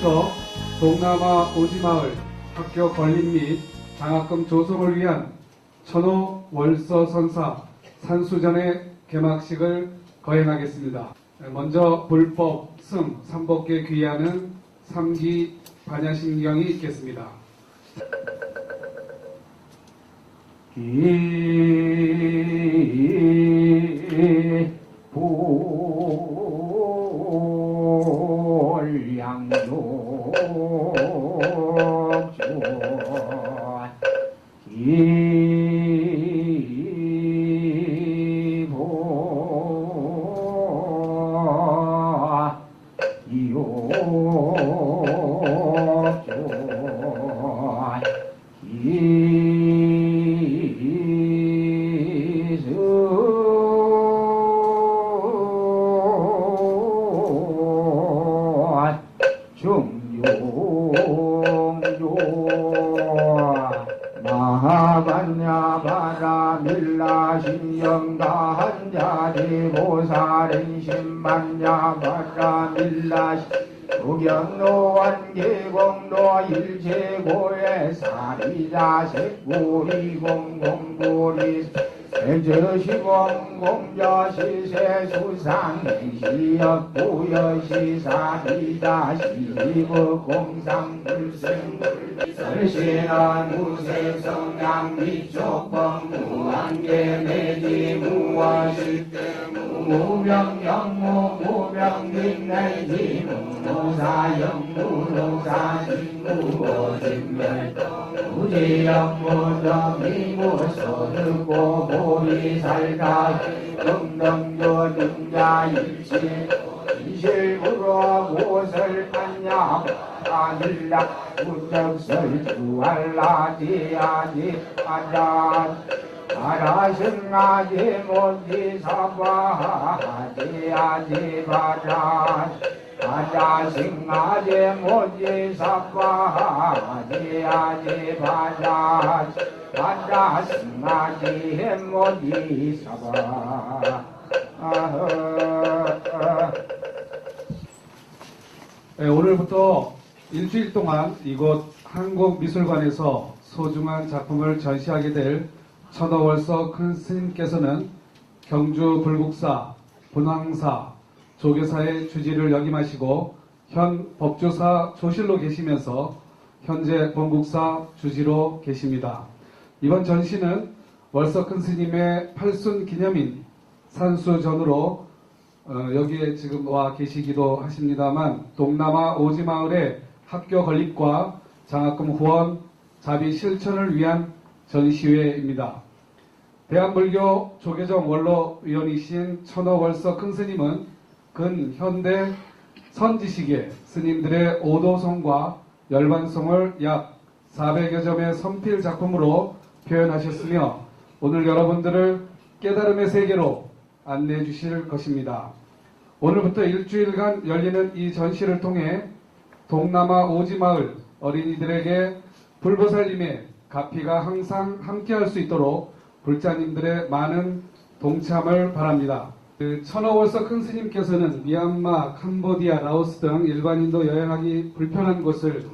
오늘부터 동남아 오지마을 학교 건립 및 장학금 조성을 위한 천호 월서 선사 산수전의 개막식을 거행하겠습니다. 먼저 불법 승 삼복계 귀하는 3기 반야신경이 있겠습니다. 마하반야바라 밀라신영가한자리 보살은 신만야바라 밀라신 무견노완계공도 일체고의 사리자색고리공공고리 세저시공공자시세수상행시역부여시사리다시리공상불생불설신한 무세성양미촉범무한계매지 무워식무명영무 무명민내지 무사영무노사진무어진멸 무지영무정이무소득고 보리살가 금능조능자일치 이실부로 무설판야 아닐라 우적설주알라디아디 아잔 아라승아디 모지사바하디 아디바란 아자승아디 모지사바하디 아디바란 아자승아디 모지사바 오늘부터 일주일 동안 이곳 한국미술관에서 소중한 작품을 전시하게 될 천호월서 큰 스님께서는 경주 불국사, 본황사, 조계사의 주지를 역임하시고 현 법조사 조실로 계시면서 현재 본국사 주지로 계십니다. 이번 전시는 월서 큰 스님의 8순 기념인 산수전으로 여기에 지금 와 계시기도 하십니다만 동남아 오지마을의 학교 건립과 장학금 후원, 자비 실천을 위한 전시회입니다. 대한불교 조계종 원로위원이신 천호월서 큰 스님은 근현대 선지식의 스님들의 오도성과 열반성을 약 400여 점의 선필 작품으로 표현하셨으며 오늘 여러분들을 깨달음의 세계로 안내해 주실 것입니다. 오늘부터 일주일간 열리는 이 전시를 통해 동남아 오지마을 어린이들에게 불보살님의 가피가 항상 함께할 수 있도록 불자님들의 많은 동참을 바랍니다. 천호월서 큰 스님께서는 미얀마, 캄보디아, 라오스 등 일반인도 여행하기 불편한 곳을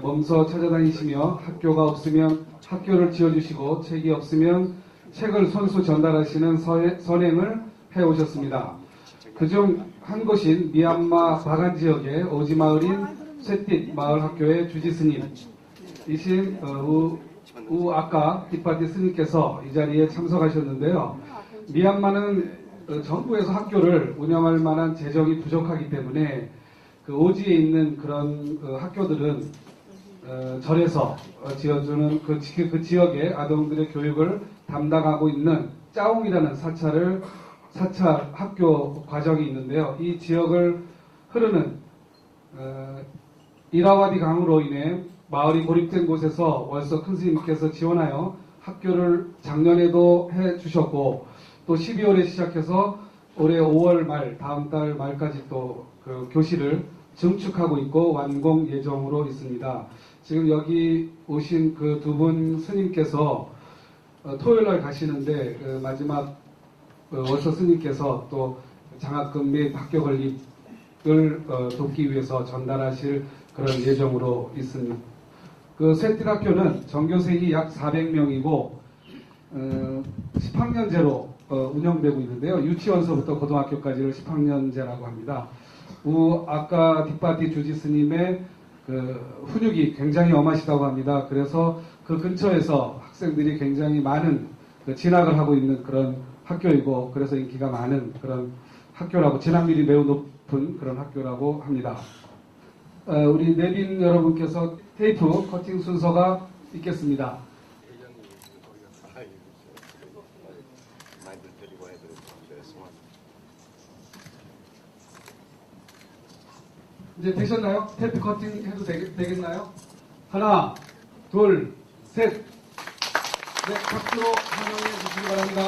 몸소 찾아다니시며 학교가 없으면 학교를 지어주시고 책이 없으면 책을 손수 전달하시는 선행을 해오셨습니다. 그중 한 곳인 미얀마 바간 지역의 오지마을인 쇠띠 마을학교의 주지스님이신 우아까 띠파티 스님께서 이 자리에 참석하셨는데요. 미얀마는 정부에서 학교를 운영할 만한 재정이 부족하기 때문에 그 오지에 있는 그런 학교들은 절에서 지어주는 그 지역의 아동들의 교육을 담당하고 있는 짜옹이라는 사찰 학교 과정이 있는데요. 이 지역을 흐르는 이라와디 강으로 인해 마을이 고립된 곳에서 월서 큰 스님께서 지원하여 학교를 작년에도 해주셨고 또 12월에 시작해서 올해 5월 말 다음 달 말까지 또 그 교실을 증축하고 있고 완공 예정으로 있습니다. 지금 여기 오신 그 두 분 스님께서 토요일날 가시는데 그 마지막 월서 스님께서 또 장학금 및 학교 건립 돕기 위해서 전달하실 그런 예정으로 있습니다. 그 쇠띠학교는 전교생이 약 400명이고 10학년제로 운영되고 있는데요. 유치원서부터 고등학교까지를 10학년제라고 합니다. 아까 뒷바티 주지스님의 그 훈육이 굉장히 엄하시다고 합니다. 그래서 그 근처에서 학생들이 굉장히 많은 진학을 하고 있는 그런 학교이고, 그래서 인기가 많은 그런 학교라고, 진학률이 매우 높은 그런 학교라고 합니다. 우리 내빈 여러분께서 테이프 커팅 순서가 있겠습니다. 이제 되셨나요? 테이프 커팅 해도 되겠나요? 하나, 둘, 셋. 네, 박수로 환영해 주시기 바랍니다.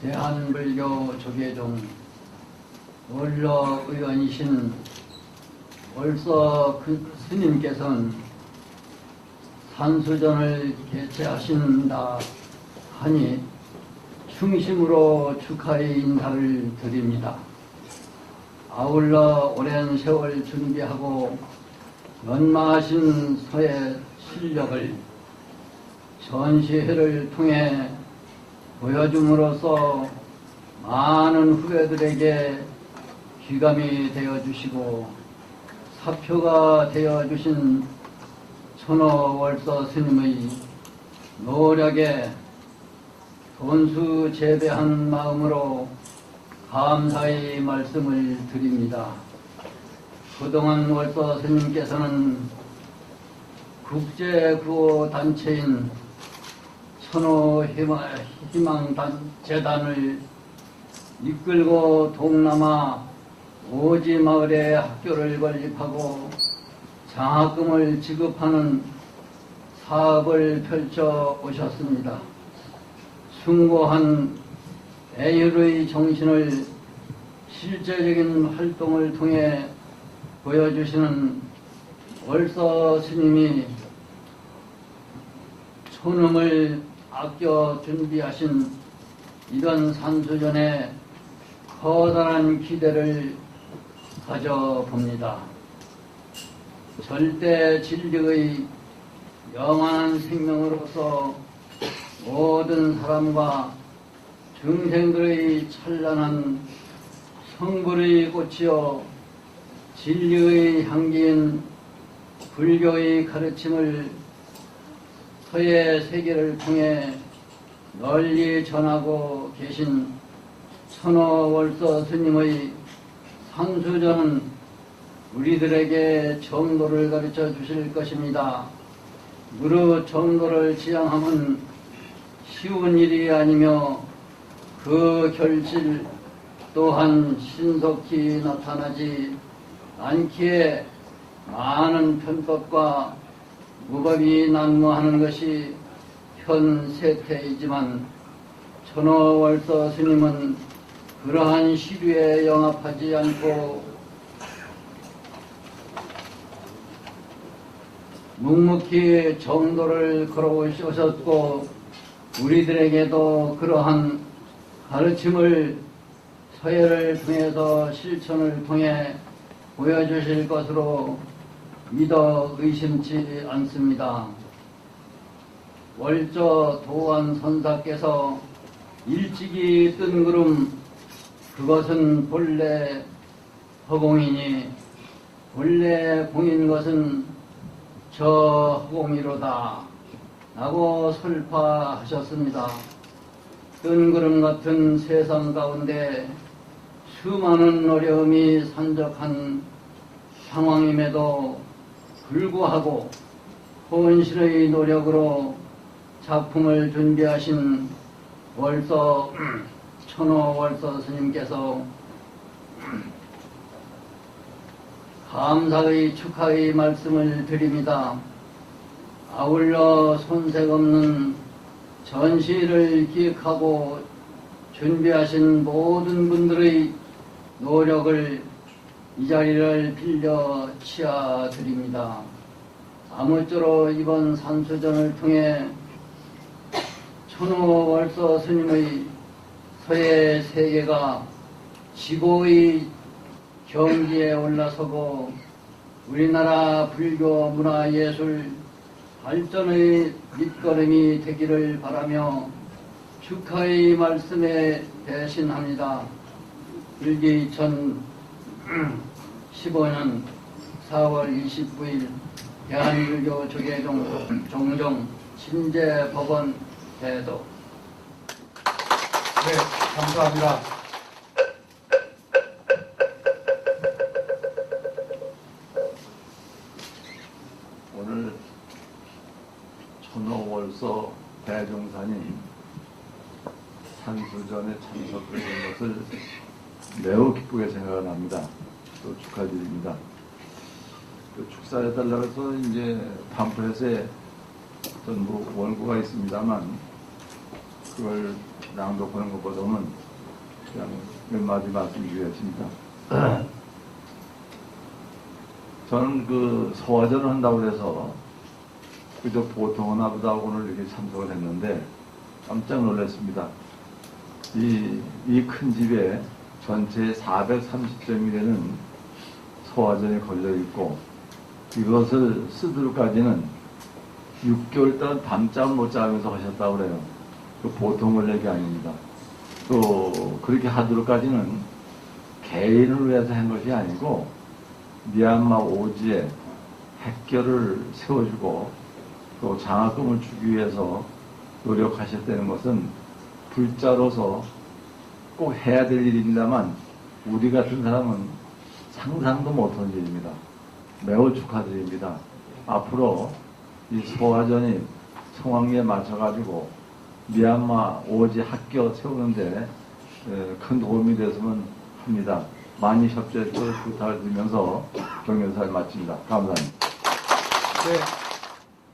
대한불교 조계종 원로 의원이신 월서 스님께서는 산수전을 개최하신다 하니 충심으로 축하의 인사를 드립니다. 아울러 오랜 세월 준비하고 연마하신 서의 실력을 전시회를 통해 보여줌으로써 많은 후배들에게 귀감이 되어주시고 사표가 되어주신 천호월서 스님의 노력에 돈수 재배하는 마음으로 감사의 말씀을 드립니다. 그동안 월서 스님께서는 국제구호단체인 천호희망재단을 이끌고 동남아 오지 마을에 학교를 건립하고 장학금을 지급하는 사업을 펼쳐 오셨습니다. 숭고한 애율의 정신을 실제적인 활동을 통해 보여주시는 월서 스님이 촌음을 아껴 준비하신 이런 산수전에 커다란 기대를 가져봅니다. 절대 진리의 영원한 생명으로서 모든 사람과 중생들의 찬란한 성불의 꽃이요 진리의 향기인 불교의 가르침을 서예 세계를 통해 널리 전하고 계신 천호월서 스님의 산수전은 우리들에게 정도를 가르쳐 주실 것입니다. 무릇 정도를 지향함은 쉬운 일이 아니며 그 결실 또한 신속히 나타나지 않기에 많은 편법과 무법이 난무하는 것이 현 세태이지만 천호월서 스님은 그러한 시류에 영합하지 않고 묵묵히 정도를 걸어오셨고 우리들에게도 그러한 가르침을 서예를 통해서 실천을 통해 보여주실 것으로 믿어 의심치 않습니다. 월저 도안 선사께서 일찍이 뜬 구름 그것은 본래 허공이니 본래 공인 것은 저 허공이로다 라고 설파하셨습니다. 뜬 구름 같은 세상 가운데 수많은 어려움이 산적한 상황임에도 불구하고 혼신의 노력으로 작품을 준비하신 천호월서 스님께서 감사의 축하의 말씀을 드립니다. 아울러 손색 없는 전시를 기획하고 준비하신 모든 분들의 노력을 이 자리를 빌려 치하드립니다. 아무쪼록 이번 산수전을 통해 천호월서 스님의 서예 세계가 지고의 경지에 올라서고 우리나라 불교 문화예술 발전의 밑거름이 되기를 바라며 축하의 말씀에 대신합니다. 일기 2015년 4월 29일 대한불교 조계종 종종 침제법원 대도. 네, 감사합니다. 오늘 천호월서 대종사님 산수전에 참석하신 것을 매우 기쁘게 생각합니다. 또 축하드립니다. 그 축사해달라고 해서 이제 팜플렛에 어떤 뭐 원고가 있습니다만 그걸 낭독하는 것보다는 그냥 몇 마디 말씀드리겠습니다. 저는 그 서화전을 한다고 해서 그저 보통 하나 보다 오늘 이렇게 참석을 했는데 깜짝 놀랐습니다. 이 큰 집에 전체 430점이 되는 서화전이 걸려 있고 이것을 쓰도록까지는 6개월 동안 밤잠 못 자면서 하셨다고 그래요. 그 보통 원래가 아닙니다. 또 그렇게 하도록까지는 개인을 위해서 한 것이 아니고 미얀마 오지에 핵결을 세워주고 또 장학금을 주기 위해서 노력하셨다는 것은 불자로서 꼭 해야 될 일입니다만 우리 같은 사람은 상상도 못한 일입니다. 매우 축하드립니다. 앞으로 이 소화전이 성황리에 맞춰가지고 미얀마 오지 학교 세우는데 큰 도움이 됐으면 합니다. 많이 협조해 줄 부탁을 드리면서 경연사를 마칩니다. 감사합니다. 네,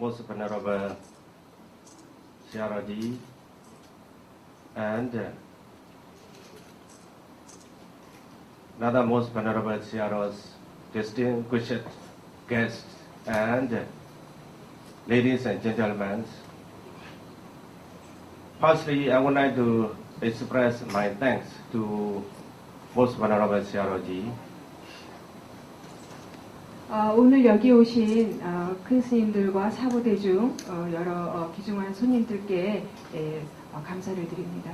Most Venerable Siaraji and another Most Venerable Siara's distinguished guests and ladies and gentlemen. Firstly, I would like to express my thanks to Most Venerable Siaraji. 오늘 여기 오신 큰 스님들과 사부대중 여러 귀중한 손님들께 감사를 드립니다.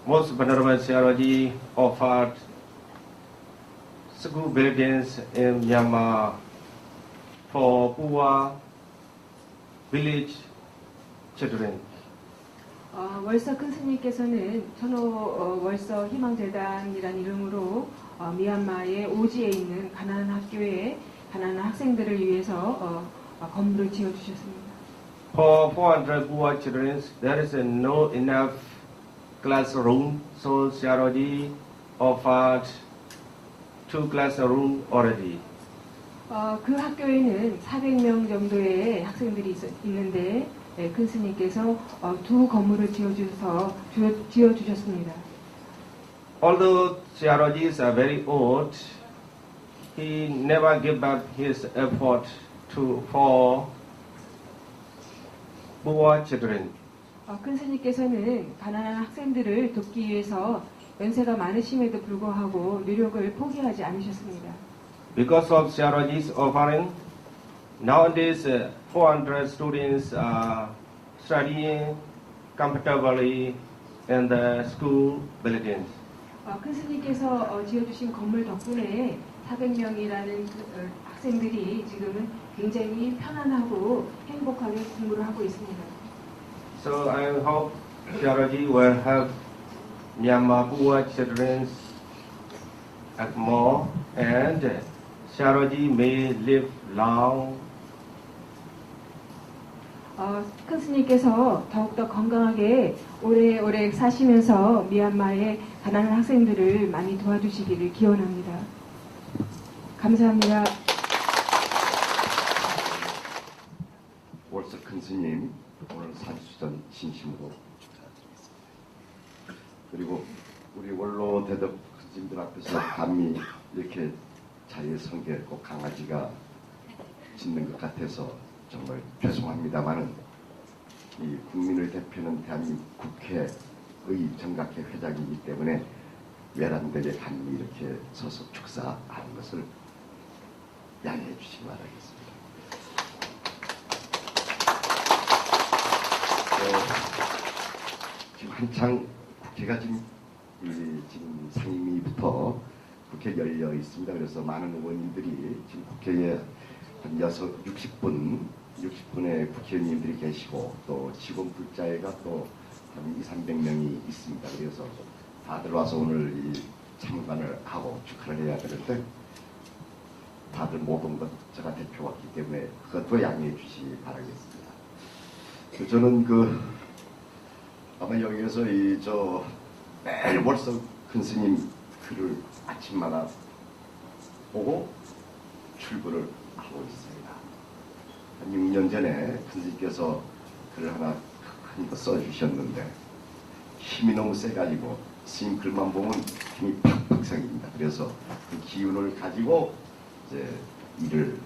Most Venerable Siaraji offered school buildings in Myanmar for poor village children. 월서 큰 스님께서는 천호 월서 희망재단이라는 이름으로 미얀마의 오지에 있는 가난한 학교에 가난한 학생들을 위해서 건물을 지어주셨습니다. For 400 poor children, there is no enough classroom, so Siaraji offered 2 classrooms already. 그 학교에는 400명 정도의 학생들이 있는데 큰 스님께서 2 건물을 지어주셨습니다. Although Siaraji is very old, he never gave up his effort for poor children. 큰 스님께서는 가난한 학생들을 돕기 위해서 연세가 많으심에도 불구하고 노력을 포기하지 않으셨습니다. Because of Siaraji's offering, nowadays 400 students are studying comfortably in the school buildings. 큰 스님께서 지어주신 건물 덕분에 400명이라는 학생들이 지금은 굉장히 편안하고 행복하게 공부를 하고 있습니다. So I hope Siaraji will help Myanmar poor children at more, and Siaraji may live long. 큰 스님께서 더욱더 건강하게 오래오래 사시면서 미얀마의 가난한 학생들을 많이 도와주시기를 기원합니다. 감사합니다. 월서 큰 스님 오늘 산수전 진심으로 그리고 우리 원로 대덕 스님들 앞에서 감히 이렇게 자유의 성게 꼭 강아지가 짖는 것 같아서 정말 죄송합니다만은 이 국민을 대표하는 대한민국 국회의 정각회 회장이기 때문에 외람되게 감히 이렇게 서서 축사하는 것을 양해해 주시기 바라겠습니다. 지금 한창 국회가 지금 상임위부터 국회 열려 있습니다. 그래서 많은 의원님들이 지금 국회에 한 60분의 국회의원님들이 계시고 또 직원 불자회가 또 한 200~300명이 있습니다. 그래서 다들 와서 오늘 이 참관을 하고 축하를 해야 되는데 다들 못 온 것 제가 대표 왔기 때문에 그것도 양해해 주시기 바라겠습니다. 저는 아마 여기에서 매일 월석 큰 스님 글을 아침마다 보고 출근을 하고 있습니다. 한 6년 전에 큰 스님께서 글을 하나 큰 거 써주셨는데 힘이 너무 세가지고 스님 글만 보면 힘이 팍팍 생깁니다. 그래서 그 기운을 가지고 이제 일을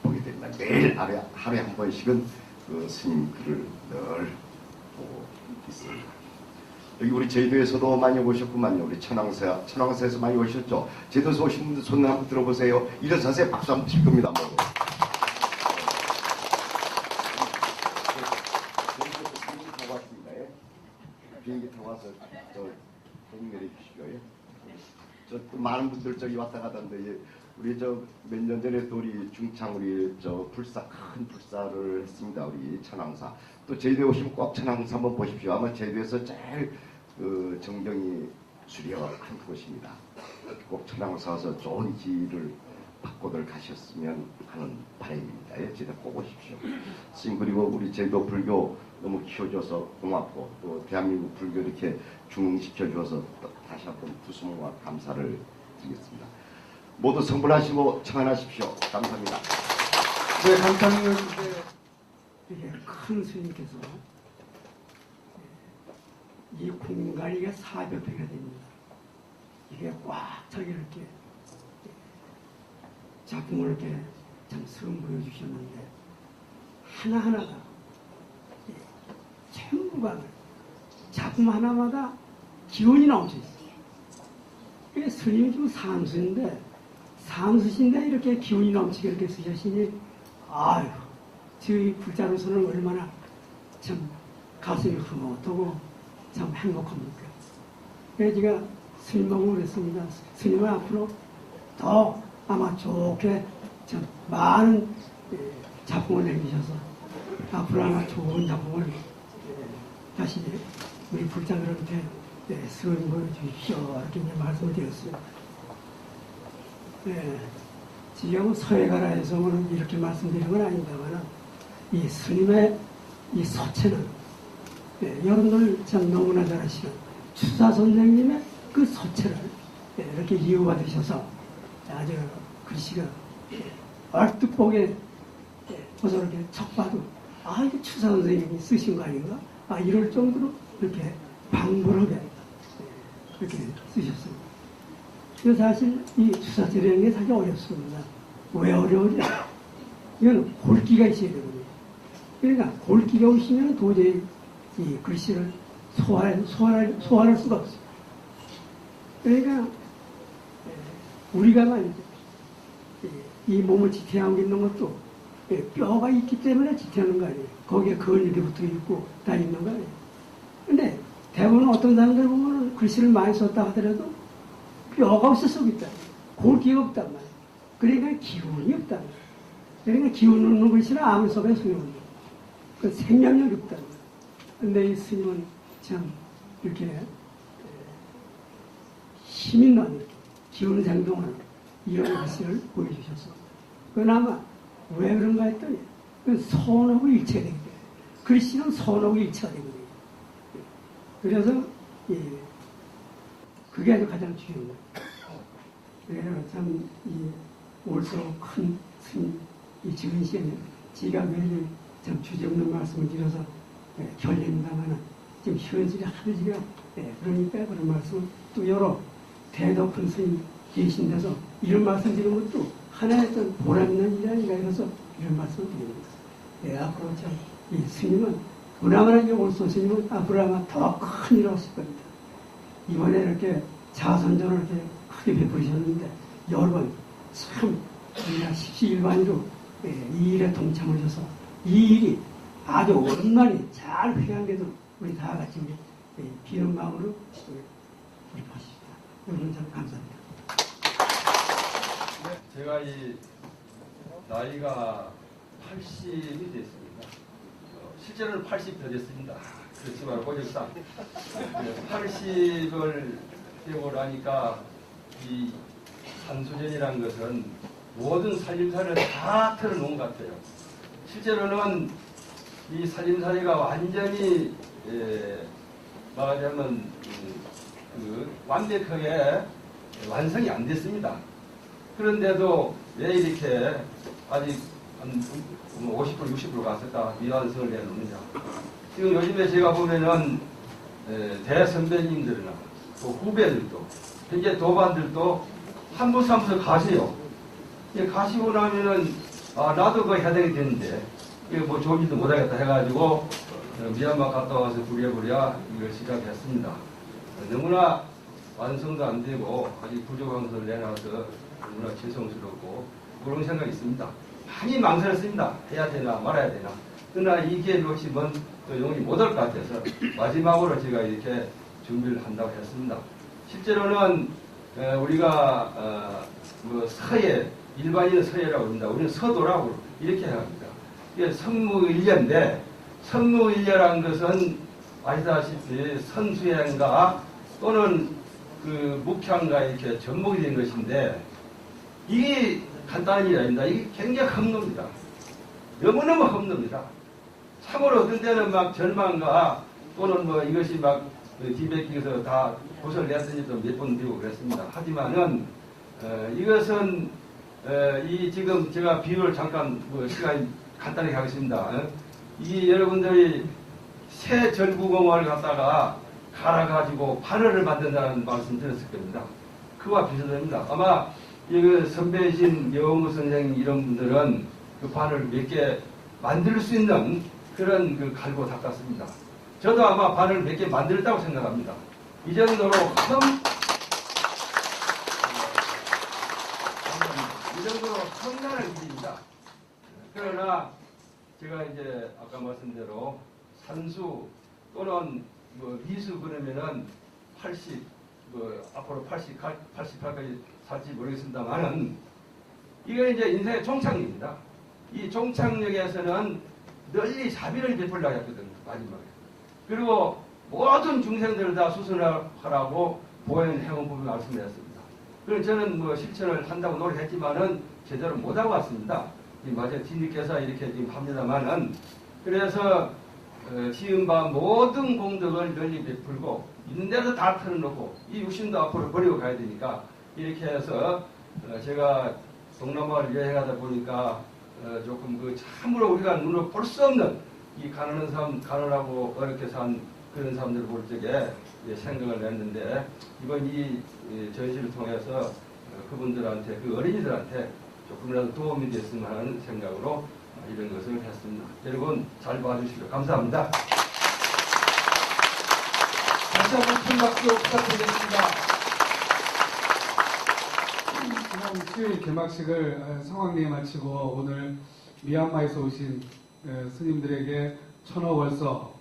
보게 됩니다. 매일 하루에 한 번씩은 그 스님 글을 늘 보고 있습니다. 여기 우리 제주도에서도 많이 오셨구만요. 우리 천왕사에서 많이 오셨죠. 제주도에서 오신 분들 손 한번 들어보세요. 일어서세요. 박수 한번 칠 겁니다. 비행기 타고 와서 내려 주시고요. 또 많은 분들 저기 왔다 가던데 우리 몇 년 전에 또 우리 중창 우리 큰 불사를 했습니다. 우리 천왕사. 또 제주도에 오시면 꼭 천왕사 한번 보십시오. 아마 제주도에서 제일 정경이 수려한 곳입니다. 꼭 천왕사 와서 좋은 길을 받고들 가셨으면 하는 바람입니다. 제주도 꼭 오십시오. 스님 그리고 우리 제주도 불교 너무 키워줘서 고맙고 또 대한민국 불교 이렇게 중흥시켜줘서 다시 한번 부수모와 감사를 드리겠습니다. 모두 성불하시고 청안하십시오. 감사합니다. 네, 감사합니다. 이게 큰 스님께서 이 공간이가 400회가 됩니다. 이게 꽉 차게 이렇게 작품을 이렇게 참 처음 보여주셨는데 하나하나가 전부가 작품 하나마다 기운이 넘쳐 있어요. 이게 스님이 좀 삼수신데 이렇게 기운이 넘치게 이렇게 쓰셨으니 아유 저희 불자로서는 얼마나 참 가슴이 흐뭇하고 참 행복합니까. 그래서 제가 스님하고 그랬습니다. 스님은 앞으로 더 아마 좋게 참 많은 작품을 내주셔서 앞으로 아마 좋은 작품을 다시 우리 불자들한테 스님 보여주십시오. 이렇게 이제 말씀을 드렸어요. 지금 서해가라 해서 이렇게 말씀드린 건 아닙니다만 이 스님의 이 소체는 여러분들 참 너무나 잘 아시는 추사 선생님의 그 소체를 이렇게 이어받으셔서 아주 글씨가 얼뜻 보게 어서 이렇게 척 봐도 이게 추사 선생님이 쓰신 거 아닌가? 이럴 정도로 이렇게 방불하게 이렇게 쓰셨습니다. 그래서 사실 이 추사절이라는 게 사실 어렵습니다. 왜 어려우냐? 이건 골기가 있어야 되거든요. 그러니까 골기가 없으면 도저히 이 글씨를 소화할 수가 없어요. 그러니까 우리가 말이죠. 이 몸을 지탱하고 있는 것도 뼈가 있기 때문에 지탱하는 거 아니에요. 거기에 근육이 붙어 있고 다 있는 거 아니에요. 근데 대부분 어떤 사람들 보면 글씨를 많이 썼다 하더라도 뼈가 없어 쓰고 있다. 골기가 없단 말이에요. 그러니까 기운이 없단 말이에요. 그러니까 기운 없는 글씨는 아무리 써봐야 소용없는 그 생명력이 없단 말이에요. 근데 이 스님은 참 이렇게 힘 있는 이렇게 기운 생동하는 이런 글씨를 보여주셔서 그나마 왜 그런가 했더니 선하고 일체가 되기 때문에 글씨는 선하고 일체가 되거든요. 그래서 그게 아주 가장 중요한 거예요. 그래서 참 이 올소 큰 스님 이 지은 씨에는 지가 매일 참 주제없는 말씀을 드려서 결례입니다만은 지금 현실이 하늘지가 그러니까 그런 말씀을 또 여러 대도 큰 스님 계신 데서 이런 말씀 드리는 것도 하나의 어떤 보람 있는 일이 아닌가 해서 이런 말씀을 드리는 것입니다. 예, 앞으로 참 이 스님은 그나마나 올소 스님은 앞으로 아마 더 큰 일을 하실 겁니다. 이번에 이렇게 자선전을 이렇게 크게 베푸셨는데 여러분 참 우리가 십시일반으로 이 일에 동참하셔서 이 일이 아주 오랜만에 잘 회양되도록 우리 다 같이 우리 비는 마음으로 우리 보십시다. 여러분 참 감사합니다. 제가 이 나이가 80이 됐습니다. 실제로는 80더 됐습니다. 그렇지만 오직상 80을 되고 나니까 이 산수전이라는 것은 모든 살림살이를 다 틀어놓은 것 같아요. 실제로는 이 살림살이가 완전히 말하자면 완벽하게 완성이 안 됐습니다. 그런데도 왜 이렇게 아직 한 50%, 60% 갔을까 미완성을 내놓느냐. 지금 요즘에 제가 보면은 대선배님들이나 또 후배들도 현재 도반들도 한 부서 한 부서 가세요. 가시고 나면은 나도 그거 해야 되겠는데 이거 뭐 좋은 일도 못하겠다 해가지고 미얀마 갔다 와서 부랴부랴 이걸 시작했습니다. 너무나 완성도 안 되고 아직 부족한 것을 내놔서 너무나 죄송스럽고 그런 생각이 있습니다. 많이 망설였습니다. 해야 되나 말아야 되나. 그러나 이 기회를 놓치면 또 영원히 못할 것 같아서 마지막으로 제가 이렇게 준비를 한다고 했습니다. 실제로는 우리가 뭐 서예, 일반인은 서예라고 합니다. 우리는 서도라고 이렇게 해야 합니다. 이게 선무일례인데 선무일례라는 것은 아시다시피 선수행가 또는 그 묵향가 이렇게 접목이 된 것인데 이게 간단한 일이 아닙니다. 이게 굉장히 험납니다. 너무너무 험납니다. 참으로 어떤 때는 막 절망과 또는 뭐 이것이 막 뒤베끼면서 다 고소를 냈으니 또 몇 번 되고 그랬습니다. 하지만은 이것은 이 지금 제가 비유를 잠깐 뭐 시간이 간단하게 하겠습니다. 이 여러분들이 새 절구공원을 갖다가 갈아가지고 바늘을 만든다는 말씀 들었을 겁니다. 그와 비슷합니다. 아마 이 선배이신 여홍우 선생님 이런 분들은 그 바늘을 몇 개 만들 수 있는 그런 그 갈고 닦았습니다. 저도 아마 바늘을 몇 개 만들었다고 생각합니다. 이 정도로 험난한 일입니다. 그러나 제가 이제 아까 말씀대로 산수 또는 뭐 미수 그러면은 80, 앞으로 88까지 살지 모르겠습니다만은 이건 이제 인생의 종착역입니다. 이 종착역에서는 널리 자비를 베풀려고 했거든요. 마지막에. 그리고 모든 중생들을 다 수순하라고 보현 행원법을 말씀드렸습니다. 그래서 저는 뭐 실천을 한다고 노력했지만은 제대로 못하고 왔습니다. 마저 뒤늦게서 이렇게 지금 합니다만은 그래서 지은 바 모든 공덕을 널리 베풀고 있는 데도 다 털어놓고 이 육신도 앞으로 버리고 가야 되니까 이렇게 해서 제가 동남아를 여행하다 보니까 조금 그 참으로 우리가 눈으로 볼 수 없는 이 가난한 사람, 가난하고 어렵게 산 그런 사람들을 볼 적에 생각을 냈는데 이번 이 전시를 통해서 그분들한테 그 어린이들한테 조금이라도 도움이 됐으면 하는 생각으로 이런 것을 했습니다. 여러분 잘 봐주시고 감사합니다. 다시 한번 큰 박수 부탁드리겠습니다. 지난 수요일 개막식을 성황리에 마치고 오늘 미얀마에서 오신 스님들에게 천호월서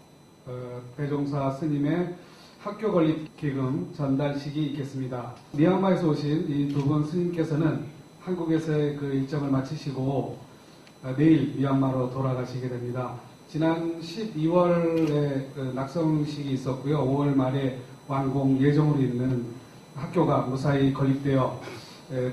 대종사 스님의 학교 건립 기금 전달식이 있겠습니다. 미얀마에서 오신 이 두 분 스님께서는 한국에서의 그 일정을 마치시고 내일 미얀마로 돌아가시게 됩니다. 지난 12월에 그 낙성식이 있었고요. 5월 말에 완공 예정으로 있는 학교가 무사히 건립되어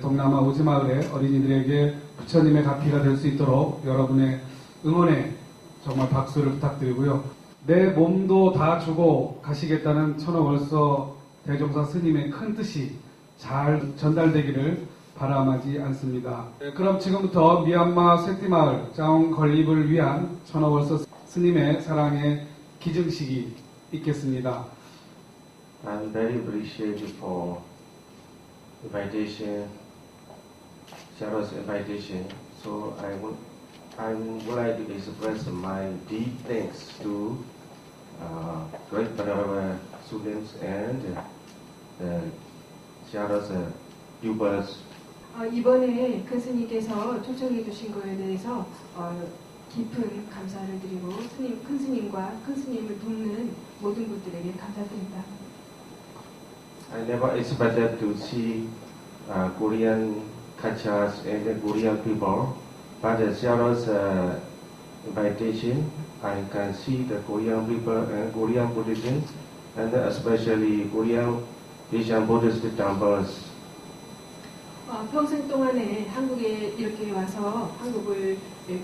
동남아 오지마을의 어린이들에게 부처님의 가피가 될 수 있도록 여러분의 응원에 정말 박수를 부탁드리고요. 내 몸도 다 주고 가시겠다는 천호월서 대종사 스님의 큰 뜻이 잘 전달되기를 바람하지 않습니다. 그럼 지금부터 미얀마 셋띠마을 자원 건립을 위한 천호월서 스님의 사랑의 기증식이 있겠습니다. I'm very appreciative for invitation, Sharon's invitation. So I would like to express my deep thanks to great Venerable students and Sharon's pupils. 이번에 큰 스님께서 초청해 주신 거에 대해서 깊은 감사를 드리고 큰 스님과 큰 스님을 돕는 모든 분들에게 감사드립니다. I never expected to see Korean cultures and the Korean people, but Sharon's invitation, I can see the Korean people and Korean Buddhists, and especially Korean Asian Buddhist temples. 평생 동안에 한국에 이렇게 와서 한국을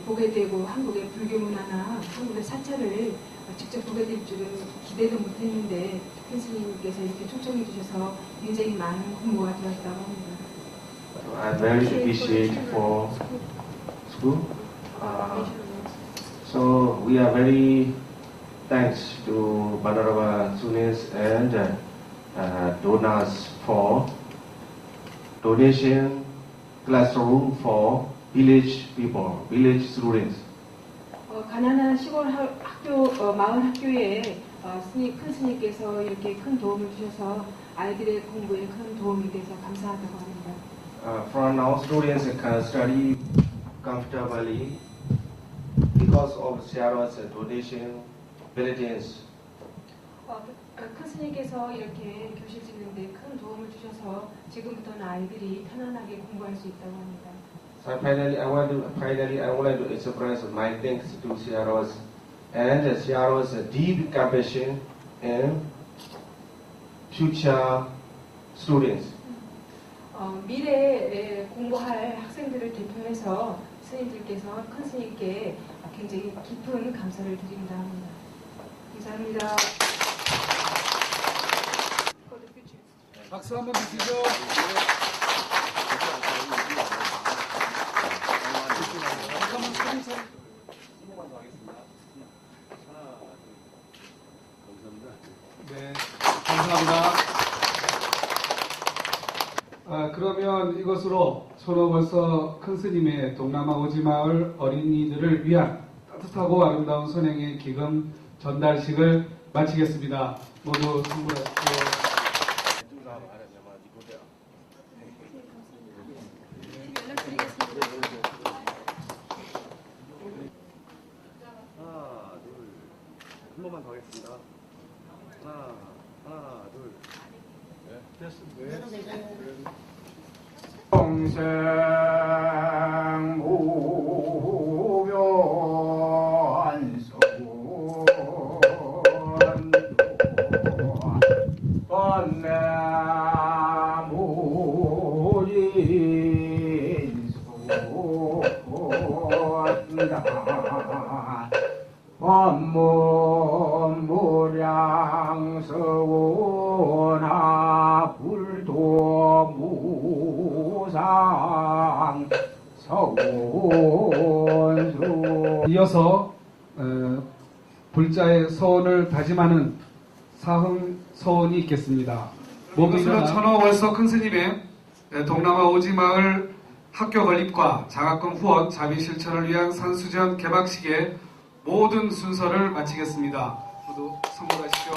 보게 되고 한국의 불교 문화나 한국의 사찰을 직접 보게 될 줄은 기대도 못했는데 큰 스님께서 이렇게 초청해 주셔서 굉장히 많은 공부가 되었다고 합니다. I very appreciate for school. So we are very thanks to Venerable students and donors for donation classroom for village people, village students. 가난한 시골 학교, 마을 학교에 큰 스님께서 이렇게 큰 도움을 주셔서 아이들의 공부에 큰 도움이 돼서 감사하다고 합니다. For now, students can study comfortably because of Sharon's donation diligence. 큰 스님께서 이렇게 교실 짓는데 큰 도움을 주셔서 지금부터는 아이들이 편안하게 공부할 수 있다고 합니다. So finally, I would like to express my thanks to Sharon's and Sharon's deep compassion and future students. 미래에 공부할 학생들을 대표해서 스님들께서 큰 스님께 굉장히 깊은 감사를 드린다 합니다. 감사합니다. 박수 한번 주시죠. 잠깐만 사진 촬영. 네, 감사합니다. 그러면 이것으로 손오벌서 큰 스님의 동남아 오지마을 어린이들을 위한 따뜻하고 아름다운 선행의 기금 전달식을 마치겠습니다. 모두 선물하십시오. 한 번만 더 하겠습니다. 하나, 둘. 네, 됐습니다. 동생 무변소 법문무량서원아 불도무상 서원수. 이어서 불자의 서원을 다짐하는 사흥 서원이 있겠습니다. 이것은 천호월서 큰 스님의 동남아 오지마을 학교 건립과 장학금 후원 자비 실천을 위한 산수전 개막식의 모든 순서를 마치겠습니다. 모두 선물하십시오.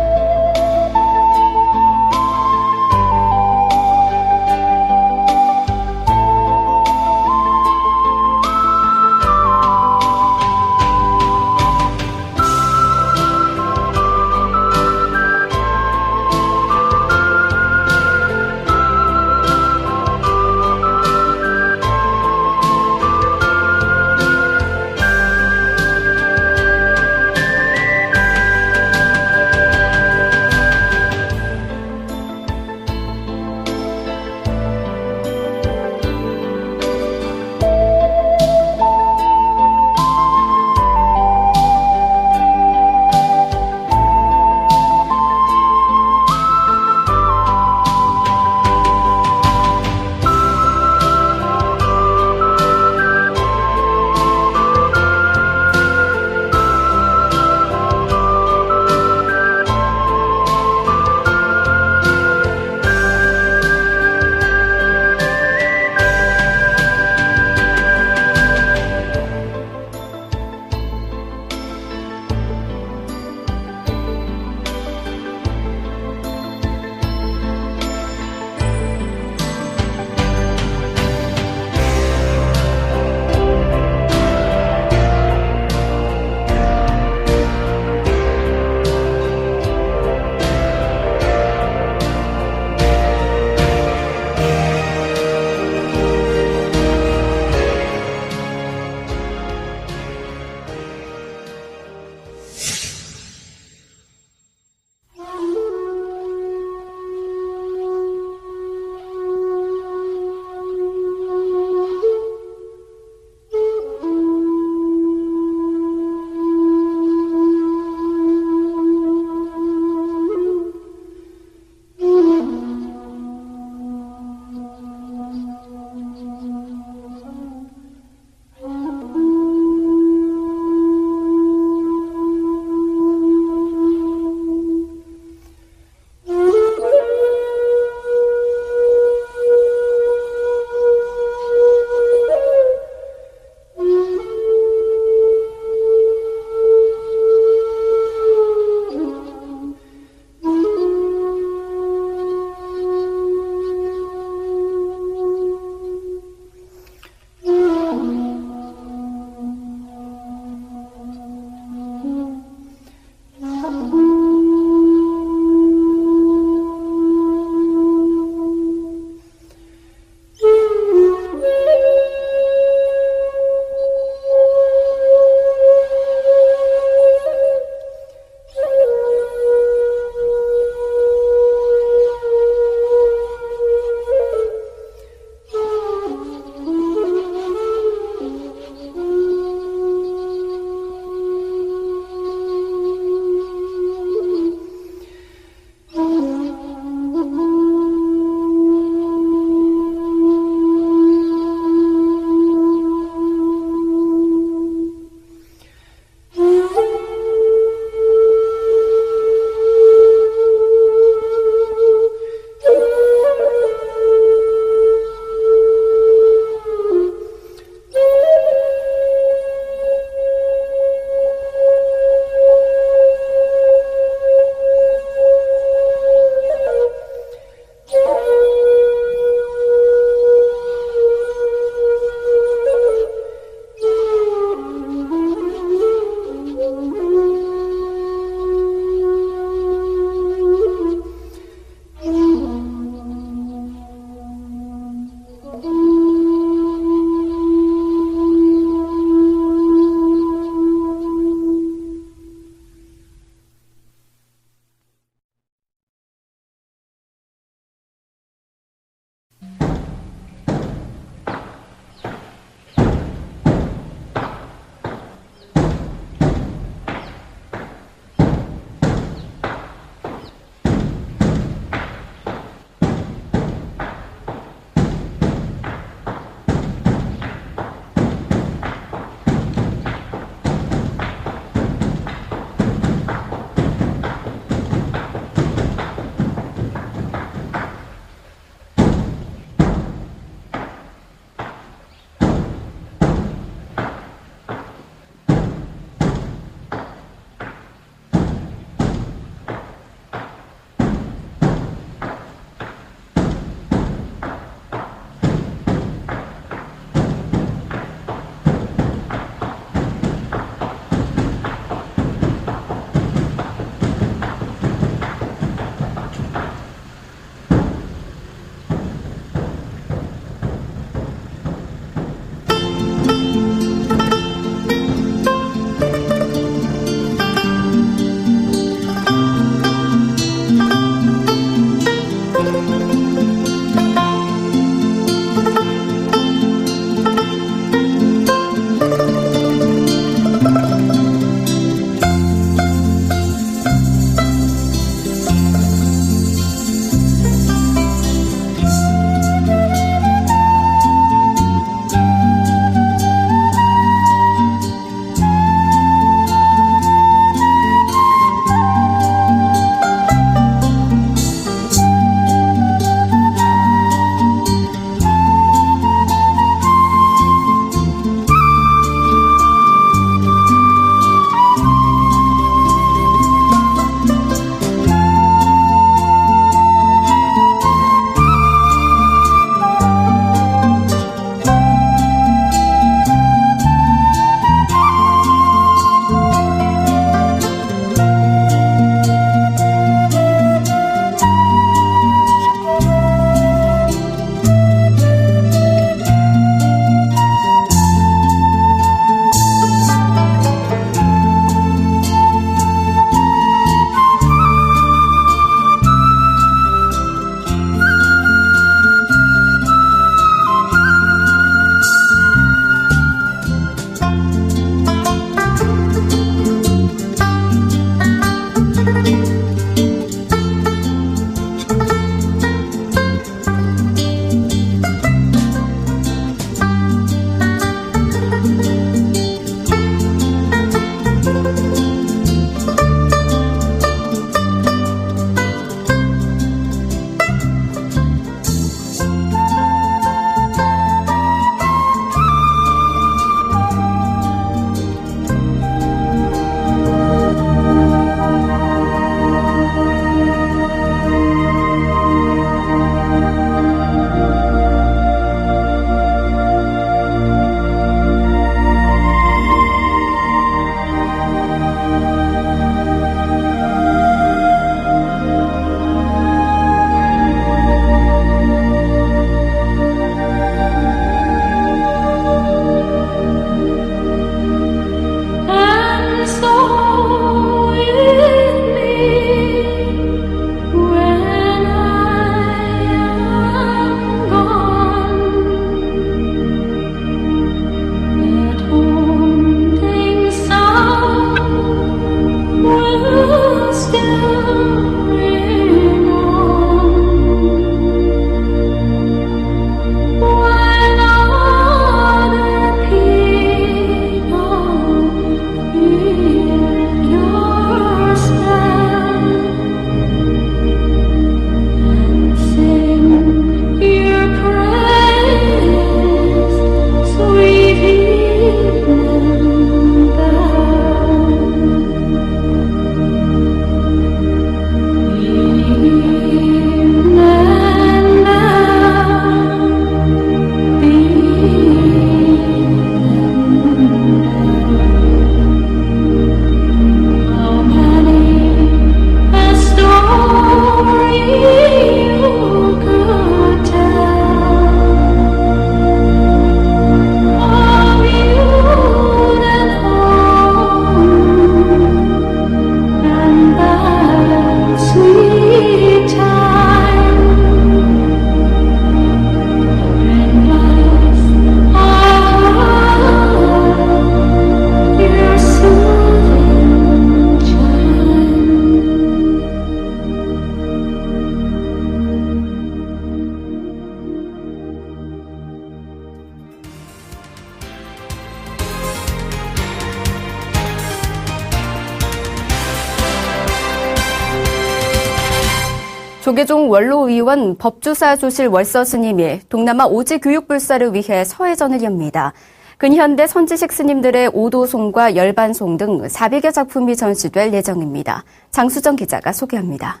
조계종 원로의원 법주사 조실 월서 스님이 동남아 오지 교육 불사를 위해 서해전을 엽니다. 근현대 선지식 스님들의 오도송과 열반송 등 400여 작품이 전시될 예정입니다. 장수정 기자가 소개합니다.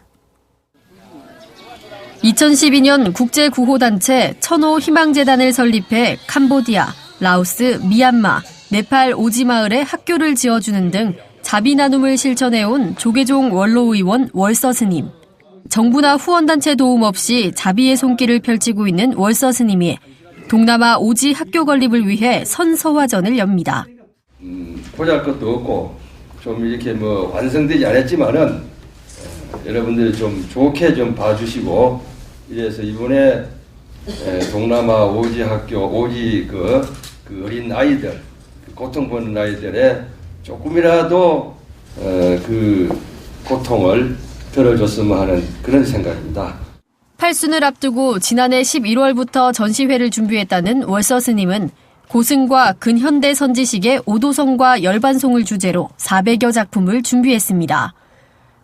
2012년 국제구호단체 천호희망재단을 설립해 캄보디아, 라오스, 미얀마, 네팔 오지마을에 학교를 지어주는 등 자비 나눔을 실천해온 조계종 원로의원 월서 스님. 정부나 후원단체 도움 없이 자비의 손길을 펼치고 있는 월서 스님이 동남아 오지 학교 건립을 위해 선서화전을 엽니다. 보잘것도 없고 좀 이렇게 뭐 완성되지 않았지만은 여러분들이 좀 좋게 좀 봐주시고 이래서 이번에 동남아 오지 학교 오지 그 어린 아이들 고통받는 아이들의 조금이라도 그 고통을 들어줬으면 하는 그런 생각입니다. 팔순을 앞두고 지난해 11월부터 전시회를 준비했다는 월서 스님은 고승과 근현대 선지식의 오도송과 열반송을 주제로 400여 작품을 준비했습니다.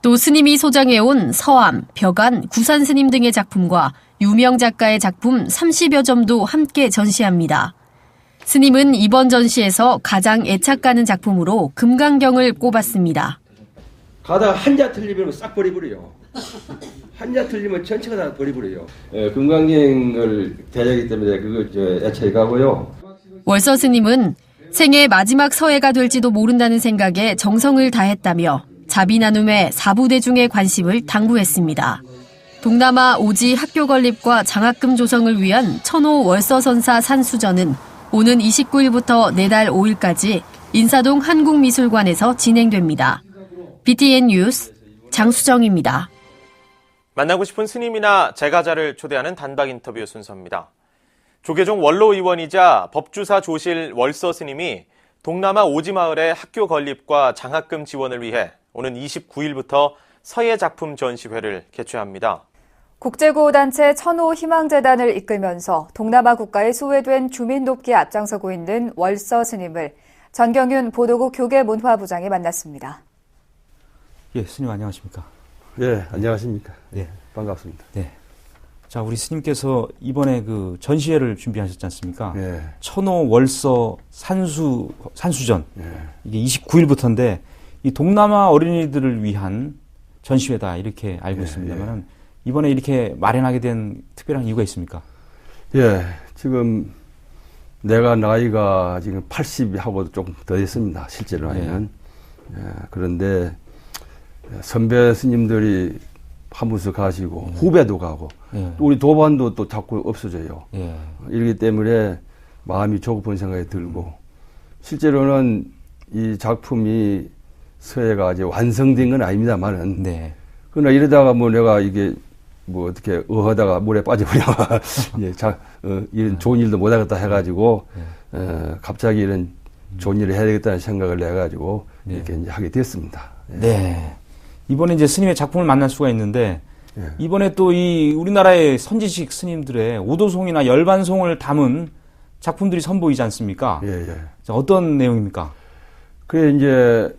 또 스님이 소장해온 서암, 벽안, 구산 스님 등의 작품과 유명 작가의 작품 30여 점도 함께 전시합니다. 스님은 이번 전시에서 가장 애착 가는 작품으로 금강경을 꼽았습니다. 가다가 한자 틀리면 싹 버리버려요. 한자 틀리면 전체가 다 버리버려요. 금강경을 대하기 때문에 그거 애착이 가고요. 월서 스님은 생애 마지막 서해가 될지도 모른다는 생각에 정성을 다했다며 자비 나눔에 사부대중의 관심을 당부했습니다. 동남아 오지 학교 건립과 장학금 조성을 위한 천호 월서 선사 산수전은 오는 29일부터 내달 5일까지 인사동 한국미술관에서 진행됩니다. BTN 뉴스 장수정입니다. 만나고 싶은 스님이나 제가자를 초대하는 단박 인터뷰 순서입니다. 조계종 원로의원이자 법주사 조실 월서 스님이 동남아 오지마을의 학교 건립과 장학금 지원을 위해 오는 29일부터 서예 작품 전시회를 개최합니다. 국제구호단체 천호희망재단을 이끌면서 동남아 국가에 소외된 주민 돕기에 앞장서고 있는 월서 스님을 전경윤 보도국 교계문화부장이 만났습니다. 예, 스님 안녕하십니까? 예, 안녕하십니까? 네, 반갑습니다. 네. 자, 우리 스님께서 이번에 그 전시회를 준비하셨지 않습니까? 예. 천호 월서 산수전. 예. 이게 29일부터인데 이 동남아 어린이들을 위한 전시회다 이렇게 알고 있습니다만은 이번에 이렇게 마련하게 된 특별한 이유가 있습니까? 예, 지금 내가 나이가 지금 80하고도 조금 더 됐습니다. 실제로 나이는. 예, 그런데 선배 스님들이 한 분씩 가시고 후배도 가고 또 우리 도반도 또 자꾸 없어져요. 이러기 때문에 마음이 조급한 생각이 들고 실제로는 이 작품이 서예가 이제 완성된 건 아닙니다만은 그러나 이러다가 뭐 내가 이게 뭐 어떻게 하다가 물에 빠져버리면 이런 좋은 일도 못하겠다 해가지고 갑자기 이런 좋은 일을 해야 되겠다는 생각을 해가지고 이렇게 이제 하게 됐습니다. 네. 이번에 이제 스님의 작품을 만날 수가 있는데 이번에 또 이 우리나라의 선지식 스님들의 오도송이나 열반송을 담은 작품들이 선보이지 않습니까? 자, 어떤 내용입니까? 그래 이제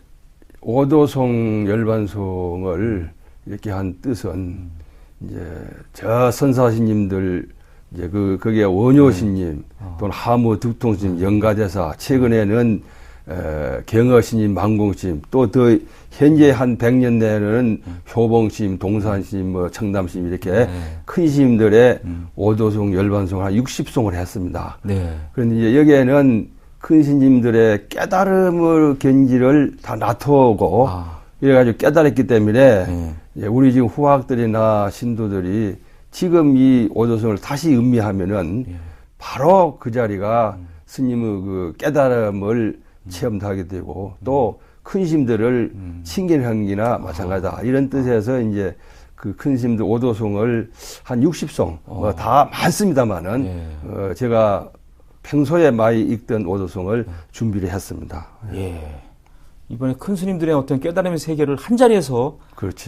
오도송 열반송을 이렇게 한 뜻은 이제 저 선사스님들 이제 거기에 원효스님 또는 하무 득통스님 영가대사 최근에는 경허스님 만공스님 또 더 현재 한 100년 내에는 효봉스님 동산스님 뭐 청담스님 이렇게 큰 스님들의 오도송 열반송 한 60송을 했습니다. 그런데 이제 여기에는 큰 스님들의 깨달음을 견지를 다 놔두고 이래가지고 깨달았기 때문에 우리 지금 후학들이나 신도들이 지금 이 오도송을 다시 음미하면은 바로 그 자리가 스님의 그 깨달음을 체험하게 되고 또 큰 스님들을 칭견하기나 마찬가지다 이런 뜻에서 이제 그 큰 스님들 오도송을 한 60송 다 많습니다만은 제가 평소에 많이 읽던 오도송을 준비를 했습니다. 이번에 큰 스님들의 어떤 깨달음의 세계를 한 자리에서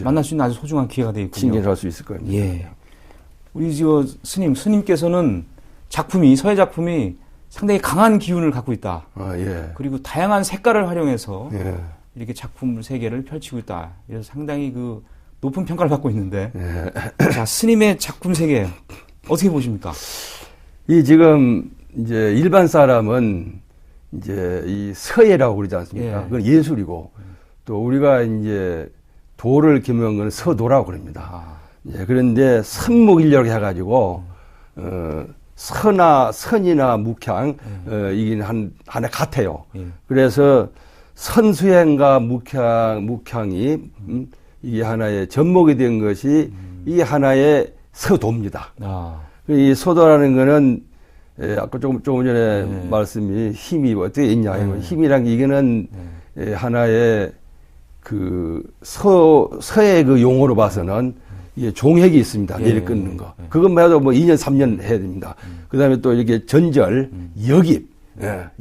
만날 수 있는 아주 소중한 기회가 되겠군요. 칭견할 수 있을 겁니다. 우리 스님께서는 서예 작품이 상당히 강한 기운을 갖고 있다. 그리고 다양한 색깔을 활용해서 이렇게 작품 세계를 펼치고 있다. 그래서 상당히 그 높은 평가를 받고 있는데. 자, 스님의 작품 세계 어떻게 보십니까? 이 지금 이제 일반 사람은 이제 이 서예라고 그러지 않습니까? 그건 예술이고 또 우리가 이제 도를 기명한 건 서도라고 그럽니다. 그런데 선목일력 해가지고 선이나 묵향 이게 하나 같아요. 그래서 선수행과 묵향이 이게 하나의 접목이 된 것이 이 하나의 서도입니다. 이 서도라는 거는 아까 조금 전에 말씀이 힘이 어떻게 있냐. 힘이란 게 이거는 하나의 그 서의 그 용어로 봐서는 이게 종획이 있습니다. 내리 끊는 거. 그것만 해도 뭐 2년, 3년 해야 됩니다. 그 다음에 또 이렇게 전절, 역입,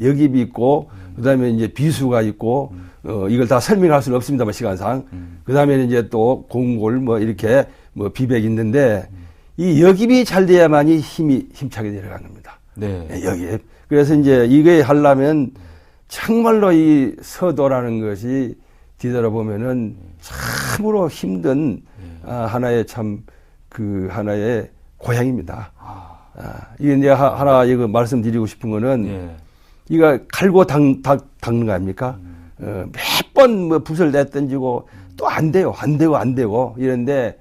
역입이 있고, 그 다음에 이제 비수가 있고, 이걸 다 설명할 수는 없습니다만, 시간상. 그 다음에 이제 또 공골, 뭐 이렇게 뭐 비백이 있는데, 이 역입이 잘 돼야만이 힘이 힘차게 내려가는 겁니다. 역입. 그래서 이제 이게 하려면 정말로 이 서도라는 것이 뒤돌아보면은 참으로 힘든 하나의 참 그 하나의 고향입니다. 이게 이제 하나 이거 말씀드리고 싶은 거는 이거 갈고 닦는 거 아닙니까? 몇 번 뭐 붓을 내던지고 또 안 되고 이런데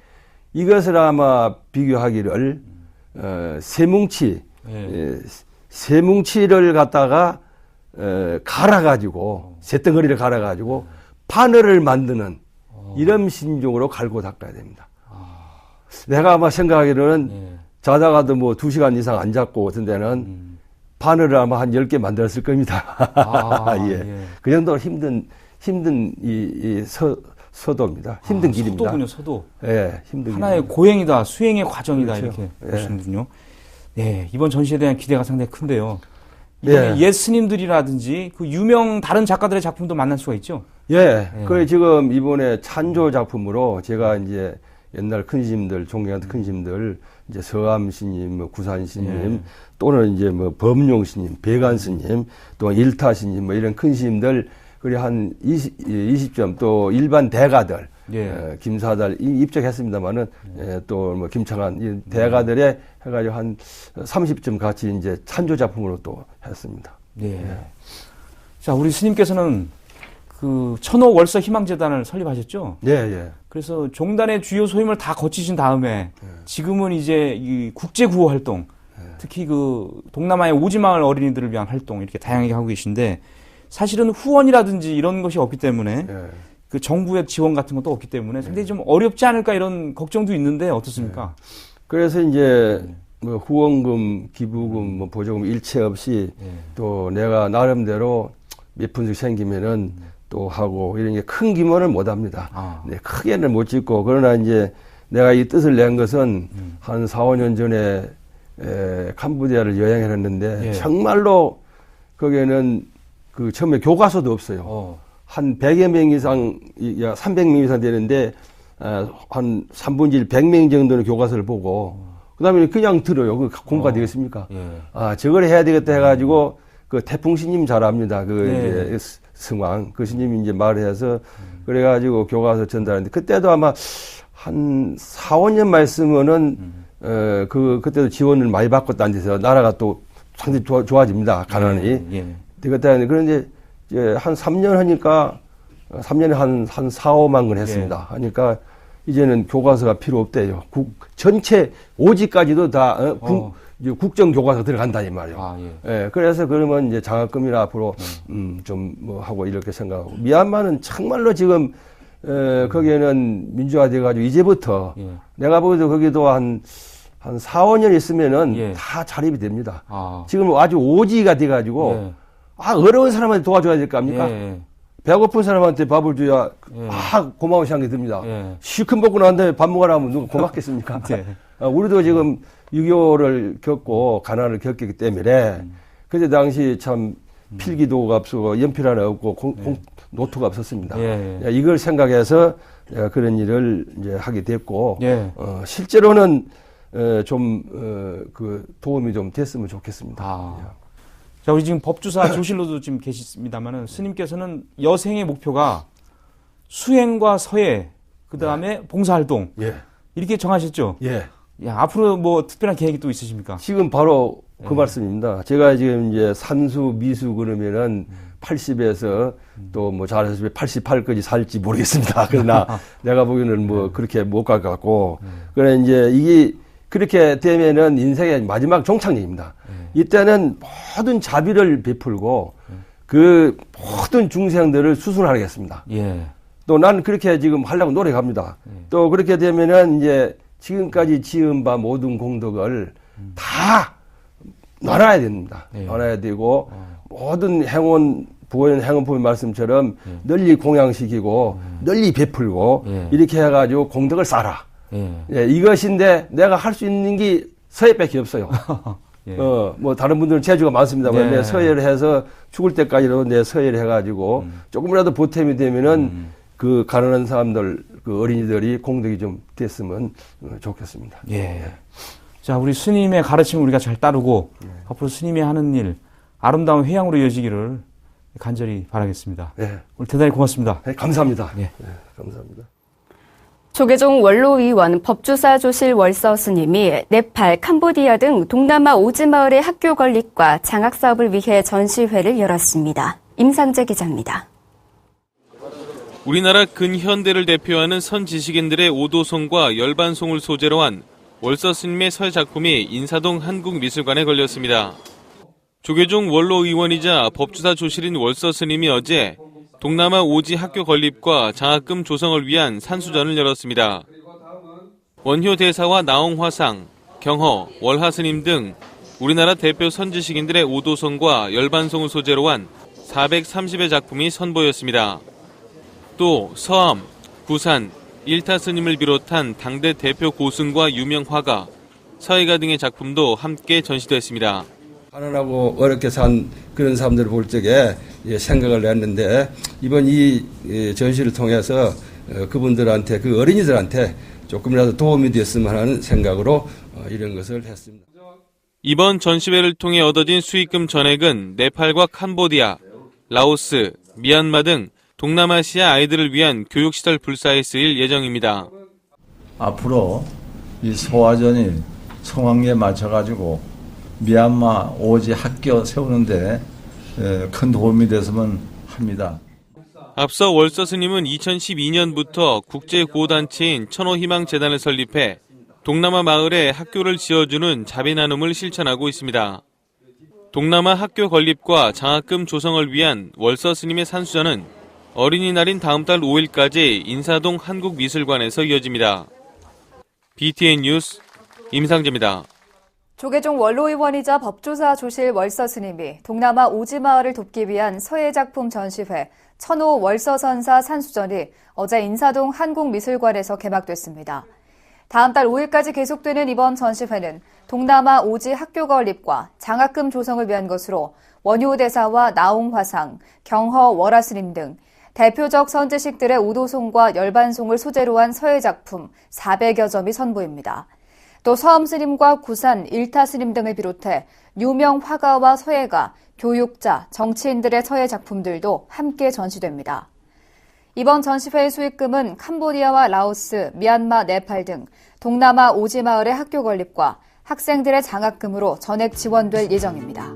이것을 아마 비교하기를 쇠뭉치를 갖다가 갈아가지고 쇳덩어리를 갈아가지고 바늘을 만드는 이런 심정으로 갈고 닦아야 됩니다. 내가 아마 생각하기로는 자다가도 뭐 2시간 이상 안 잤고 같은 데는 바늘을 아마 한 10개 만들었을 겁니다. 그 정도로 힘든 이 서도입니다. 힘든 길입니다. 서도군요, 서도. 힘든 하나의 길입니다. 고행이다, 수행의 과정이다, 그렇죠. 이렇게 보시는군요. 이번 전시에 대한 기대가 상당히 큰데요. 이번에 옛 스님들이라든지 그 유명 다른 작가들의 작품도 만날 수가 있죠? 그 지금 이번에 찬조 작품으로 제가 이제 옛날 큰 스님들, 존경하던 큰 스님들, 이제 서암 스님, 뭐 구산 스님, 또는 이제 뭐 범용 스님, 배간 스님, 또 일타 스님, 뭐 이런 큰 스님들, 그리고 한 20점, 또 일반 대가들, 김사달 입적했습니다만은, 또 뭐 김창한, 이 대가들에 해가지고 한 30점 같이 이제 찬조 작품으로 또 했습니다. 자, 우리 스님께서는 그 천호 월서 희망재단을 설립하셨죠? 그래서 종단의 주요 소임을 다 거치신 다음에 지금은 이제 이 국제 구호 활동, 특히 그 동남아의 오지마을 어린이들을 위한 활동 이렇게 다양하게 하고 계신데 사실은 후원이라든지 이런 것이 없기 때문에 그 정부의 지원 같은 것도 없기 때문에 상당히 좀 어렵지 않을까 이런 걱정도 있는데 어떻습니까? 그래서 이제 뭐 후원금, 기부금, 뭐 보조금 일체 없이 또 내가 나름대로 몇 푼씩 생기면은 또 하고 이런 게 큰 규모는 못 합니다. 크게는 못 짓고 그러나 이제 내가 이 뜻을 낸 것은 한 4, 5년 전에 캄보디아를 여행을 했는데 정말로 거기에는 그 처음에 교과서도 없어요. 한 100여 명 이상, 300명 이상 되는데 한 3분의 1, 100명 정도는 교과서를 보고 그 다음에 그냥 들어요. 그 공부가 되겠습니까? 저걸 해야 되겠다 해가지고 그 태풍 스님 잘 압니다. 이제 승왕. 그 스님이 이제 말해서 그래가지고 교과서 전달하는데 그때도 아마 한 4, 5년 말씀은 그때도 지원을 많이 받고 딴 데서 나라가 또 상당히 좋아집니다. 가난이. 그런데 이제 한 3년 하니까 3년에 한 4, 5만 건 했습니다. 하니까 이제는 교과서가 필요 없대요. 전체 5지까지도 다 국정 교과서 들어간다 이 말이에요. 그래서 그러면 이제 장학금이나 앞으로 좀 뭐 하고 이렇게 생각하고 미얀마는 정말로 지금 거기에는 민주화돼 가지고 이제부터 내가 보기에도 거기도 한 4, 5년 있으면은 다 자립이 됩니다. 지금 아주 오지가 돼 가지고 어려운 사람한테 도와줘야 될 거 아닙니까? 배고픈 사람한테 밥을 줘야 고마운 생각이 듭니다. 실컷 먹고 난 다음에 밥 먹으라 하면 누가 고맙겠습니까? 우리도 지금 6.25를 겪고 가난을 겪었기 때문에 그때 당시 참 필기도가 없고 연필 하나 없고 노트가 없었습니다. 이걸 생각해서 그런 일을 이제 하게 됐고 실제로는 좀 그 도움이 좀 됐으면 좋겠습니다. 자, 우리 지금 법주사 조실로도 지금 계십니다만은 스님께서는 여생의 목표가 수행과 서예 그다음에 봉사활동. 예. 이렇게 정하셨죠? 예. 야, 앞으로 뭐 특별한 계획이 또 있으십니까? 지금 바로 그 말씀입니다. 제가 지금 이제 산수, 미수 그러면은 80에서 또 뭐 잘해서 88까지 살지 모르겠습니다. 그러나 내가 보기에는 뭐 그렇게 못 갈 것 같고. 그래 이제 이게 그렇게 되면은 인생의 마지막 종착역입니다. 이때는 모든 자비를 베풀고 그 모든 중생들을 수순하겠습니다. 예. 또 난 그렇게 지금 하려고 노력합니다. 또 그렇게 되면은 이제 지금까지 지은 바 모든 공덕을 다 나눠야 됩니다. 나눠야 되고 모든 행운 부원 행운법의 말씀처럼 널리 공양시키고 널리 베풀고 이렇게 해가지고 공덕을 쌓아라. 예, 이것인데 내가 할 수 있는 게 서예밖에 없어요. 예. 뭐 다른 분들은 재주가 많습니다만 예. 내 서예를 해서 죽을 때까지로 내 서예를 해가지고 조금이라도 보탬이 되면은 그 가난한 사람들, 그 어린이들이 공덕이 좀 됐으면 좋겠습니다. 예. 자, 우리 스님의 가르침을 우리가 잘 따르고 앞으로 스님이 하는 일 아름다운 회양으로 이어지기를 간절히 바라겠습니다. 예. 오늘 대단히 고맙습니다. 네, 감사합니다. 예. 감사합니다. 조계종 원로의원 법주사 조실 월서 스님이 네팔, 캄보디아 등 동남아 오지마을의 학교 건립과 장학 사업을 위해 전시회를 열었습니다. 임상재 기자입니다. 우리나라 근현대를 대표하는 선지식인들의 오도송과 열반송을 소재로 한 월서 스님의 서예 작품이 인사동 한국미술관에 걸렸습니다. 조계종 원로의원이자 법주사 조실인 월서 스님이 어제 동남아 오지 학교 건립과 장학금 조성을 위한 산수전을 열었습니다. 원효 대사와 나홍화상, 경허, 월하 스님 등 우리나라 대표 선지식인들의 오도송과 열반송을 소재로 한 430여 작품이 선보였습니다. 또 서암, 구산, 일타 스님을 비롯한 당대 대표 고승과 유명 화가, 서예가 등의 작품도 함께 전시됐습니다. 가난하고 어렵게 산 그런 사람들을 볼 적에 생각을 했는데 이번 이 전시를 통해서 그분들한테 그 어린이들한테 조금이라도 도움이 됐으면 하는 생각으로 이런 것을 했습니다. 이번 전시회를 통해 얻어진 수익금 전액은 네팔과 캄보디아, 라오스, 미얀마 등 동남아시아 아이들을 위한 교육시설 불사에 쓰일 예정입니다. 앞으로 이 소화전이 성황리에 맞춰가지고 미얀마 오지 학교 세우는데 큰 도움이 됐으면 합니다. 앞서 월서 스님은 2012년부터 국제구호단체인 천호희망재단을 설립해 동남아 마을에 학교를 지어주는 자비 나눔을 실천하고 있습니다. 동남아 학교 건립과 장학금 조성을 위한 월서 스님의 산수전은 어린이날인 다음 달 5일까지 인사동 한국미술관에서 이어집니다. BTN 뉴스 임상재입니다. 조계종 원로의원이자 법주사 조실 월서 스님이 동남아 오지마을을 돕기 위한 서예작품 전시회 천호 월서선사 산수전이 어제 인사동 한국미술관에서 개막됐습니다. 다음 달 5일까지 계속되는 이번 전시회는 동남아 오지 학교 건립과 장학금 조성을 위한 것으로 원효 대사와 나홍화상, 경허 월하 스님 등 대표적 선지식들의 오도송과 열반송을 소재로 한 서예작품 400여 점이 선보입니다. 또 서암 스님과 구산, 일타 스님 등을 비롯해 유명 화가와 서예가, 교육자, 정치인들의 서예 작품들도 함께 전시됩니다. 이번 전시회의 수익금은 캄보디아와 라오스, 미얀마, 네팔 등 동남아 오지마을의 학교 건립과 학생들의 장학금으로 전액 지원될 예정입니다.